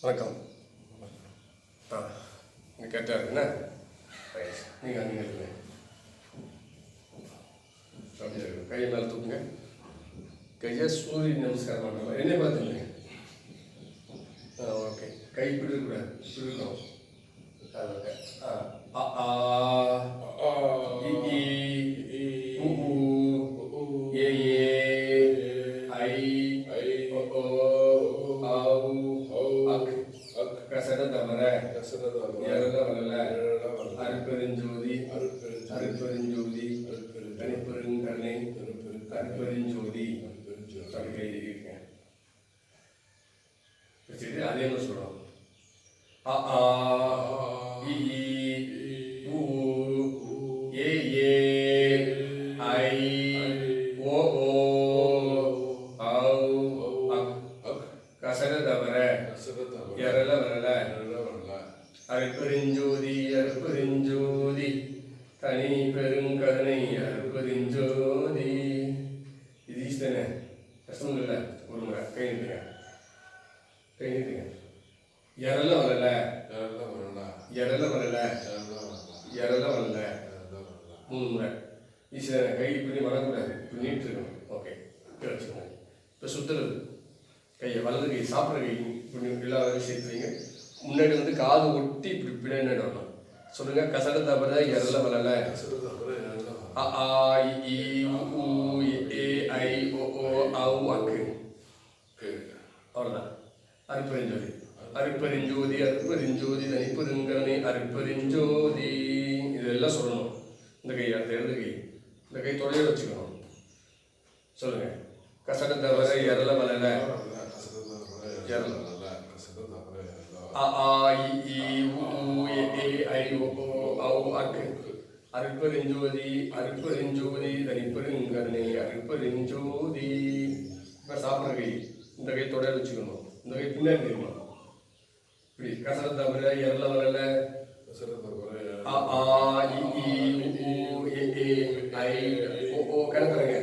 வணக்கம். இங்கே கேட்டால் இருக்குண்ணா நீங்கள் நீங்கள் இருக்குங்க. அப்படியே இருக்கு. கையை மேலே தூக்குங்க. கையை சூரிய நமஸ்காரம் பண்ணுற என்ன பார்த்துங்க. ஓகே. கை இப்படி இருக்கக்கூடாது, இப்படி இருக்கணும். ஓகே. அருட்பெருஞ்சோதி அருட்பெருஞ்சோதி தனிப்பெருங்கருணை அருட்பெருஞ்சோதி கை இருக்கேன். அதே மாதிரி சொல்றோம். அருட்பெருஞ்சோதி அருட்பெருஞ்சோதி தனி பெருங்கருணை அருட்பெருஞ்சோதி. இது ஈஸ்தானே, கஷ்டம் இல்லை. ஒரு முறை கை நிறுத்துங்க, கை நிறுத்துங்க. எரெல்லாம் வரல, எரெல்லாம் வரல, எரெல்லாம் வரல. 3 முறை ஈஸ்வரனை கை இப்படி வரக்கூடாது, இப்படி நீட்டு இருக்கணும். ஓகே, வச்சுக்கோங்க. இப்போ சுற்றுறது கையை, வலது கை சாப்பிட்ற கை இப்படி எல்லா விஷயத்துலைங்க. முன்னாடி வந்து காது ஒட்டி இப்படி பின்னாடி வரணும். சொல்லுங்க. கசட தவிர எரல வரல. அவ்வளோதான். அருட்பெருஞ்சோதி அருட்பெருஞ்சோதி அருட்பெருஞ்சோதி தனிப்பெருங்கருணை அருட்பெருஞ்சோதி. இதெல்லாம் சொல்லணும். இந்த கை, அடுத்த இடது கை, இந்த கை தொலைய வச்சுக்கணும். சொல்லுங்க. கசட தவிர எரல வரல. அருட்பெருஞ்சோதி அருட்பெருஞ்சோதி தனிப்பெருங்கருணை அருட்பெருஞ்சோதி. இப்போ சாப்பிட்ற கை, இந்த கை தொடையில வச்சுக்கணும். இந்த கை பின்னாடி இருக்கணும். இப்படி கசட தவிர எரல வரல. கிடக்குறங்க.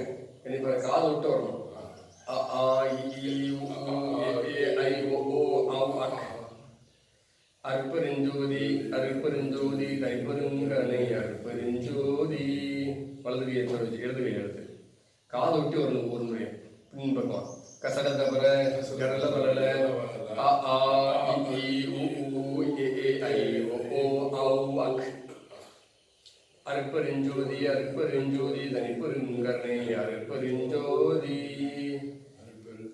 இப்போ காது விட்டு வரணும். அருட்பெருஞ்சோதி அருட்பெருஞ்சோதி தனிப்பெருங்கருணை அருட்பெருஞ்சோதி. வலது கையை இடது கையை எடுத்து காது விட்டு வரணும். ஒரு முறை பின்பக்கம். கசட தவிர எரல வரல. அருட்பெருஞ்சோதி அருட்பெருஞ்சோதி தனிப்பெருங்கருணை அருட்பெருஞ்சோதி.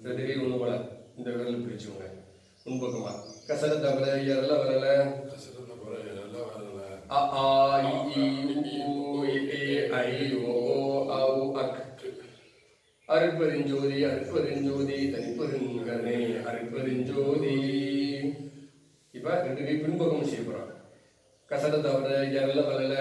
ரெண்டு கை ஒன்று போல இந்த விரல் பிடிச்சுங்க. முன்பக்கமா. கசட தவிர எரல வரல. அருட்பெருஞ்சோதி அருட்பெருஞ்சோதி தனிப்பெருங்கருணை அருட்பெருஞ்சோதி. இப்ப ரெண்டு கை பின்பக்கம் செய்ய போறோம். கசட தவிர எரல வரல.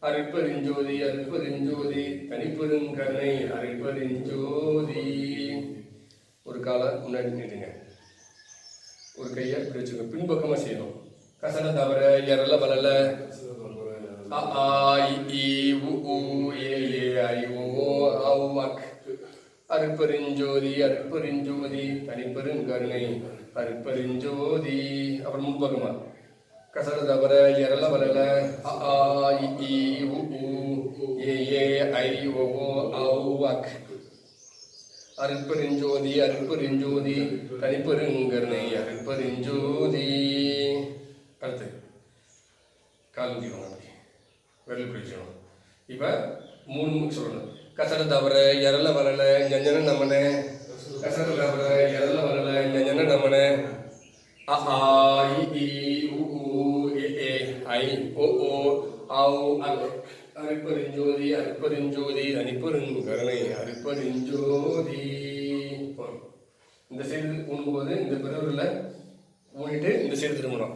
அருட்பெருஞ்சோதி அருட்பெருஞ்சோதி தனிப்பெருங்கருணை அருட்பெருஞ்சோதி. ஒரு காலை முன்னாடி நின்றுங்க. ஒரு கையை இப்படி வச்சுக்கோங்க. பின்பக்கமாக செய்யணும். கசட தவிர எரல வரல. அருட்பெருஞ்சோதி அருட்பெருஞ்சோதி தனிப்பெருங்கருணை அருட்பெருஞ்சோதி. அப்புறம் முன்பக்கமா. கசட தவிர எரல வரல. அருட்பெருஞ்சோதி அருட்பெருஞ்சோதி தனிப்பெருங்கருணை அருட்பெருஞ்சோதி. அடுத்து கால் ஊற்றிக்கணும். வெள்ளை பிடிச்சிடணும். இப்போ 3 சொல்லணும். கசட தவிர எரல வரல ஞன நமன. கசட தவிர எரல வரல ஞன நமன. அருட்பெருஞ்சோதி அருட்பெருஞ்சோதி தனிப்பெருங்கருணை அருட்பெருஞ்சோதி. இந்த சைடு ஊனும்போது இந்த பெருவரில் ஊனிட்டு இந்த சைடு திரும்பணும்.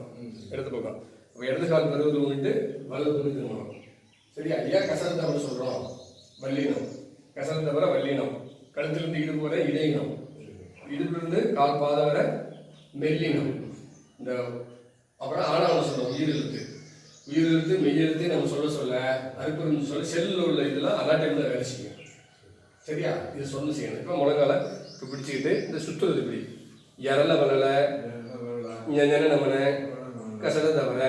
இடது பக்கம். இடது கால் பெருவரில் ஊனிட்டு வலது பக்கம் திரும்பணும். சரியா? ஐயா கசட தவிர சொல்கிறோம். வல்லினம். கசட தவிர வல்லினம். கழுத்திலிருந்து இடுப்பு வரை இடையினம். இடுப்பிலிருந்து கால் பாதம் வரை மெல்லினம். இந்த அப்புறம் ஆனாவனம் சொல்லுவோம். ஈரலுக்கு உயிரெழுத்து மெய்யெழுத்து நம்ம சொல்ல அருப்பெரும் சொல்ல செல்லில் உள்ள இதெல்லாம் அந்த டைமில் வேலை செய்யும். சரியா? இது சொன்ன செய்யணும். இப்போ முழங்கால இப்போ பிடிச்சிக்கிட்டு இந்த சுற்றுறது இப்படி எரல வளல ஞன நமன கசல தவற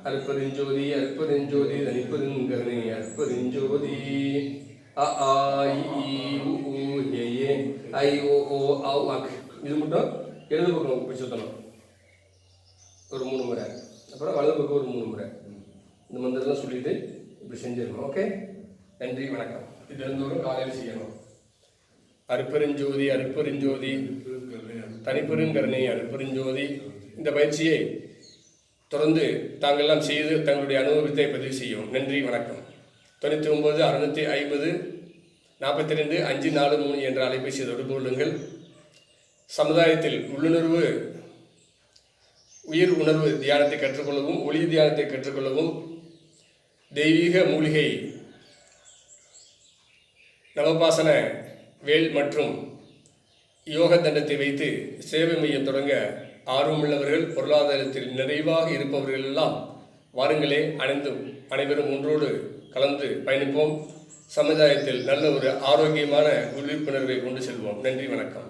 அருப்பெருஞ்சோதி அருப்பெருஞ்சோதி தனிப்பெருங்கருணை அருப்பெருஞ்சோதி அ ஆ இ உ ஊ ஏ ஏ ஐ ஓ ஓ ஆ அக். இது மட்டும் இடது பக்கம் இப்படி சுற்றணும் ஒரு 3 முறை. அப்புறம் வலது பக்கம் ஒரு 3 முறை. இந்த மந்திரம்லாம் சொல்லிட்டு இப்படி செஞ்சிடணும். ஓகே, நன்றி, வணக்கம். இது தினந்தோறும் காலையில் செய்யணும். அருப்பெருஞ்சோதி அருப்பெருஞ்சோதி தனிப்பெருங்கருணை அருப்பெருஞ்சோதி. இந்த பயிற்சியை தொடர்ந்து தாங்கள்லாம் செய்து தங்களுடைய அனுபவத்தை பதிவு செய்யவும். நன்றி, வணக்கம். 99 650 42 543 என்ற அலைபேசி தொடர்பு கொள்ளுங்கள். சமுதாயத்தில் உள்ளுணர்வு உயிர் உணர்வு தியானத்தை கற்றுக்கொள்ளவும் ஒளி தியானத்தை கற்றுக்கொள்ளவும் தெய்வீக மூலிகை நவபாசன வேல் மற்றும் யோக தண்டத்தை வைத்து சேவை மையம் தொடங்க ஆர்வமுள்ளவர்கள், பொருளாதாரத்தில் நிறைவாக இருப்பவர்கள் எல்லாம் வாருங்களே, அனைவரும் ஒன்றோடு கலந்து பயணிப்போம். சமுதாயத்தில் நல்ல ஒரு ஆரோக்கியமான விழிப்புணர்வை கொண்டு செல்வோம். நன்றி, வணக்கம்.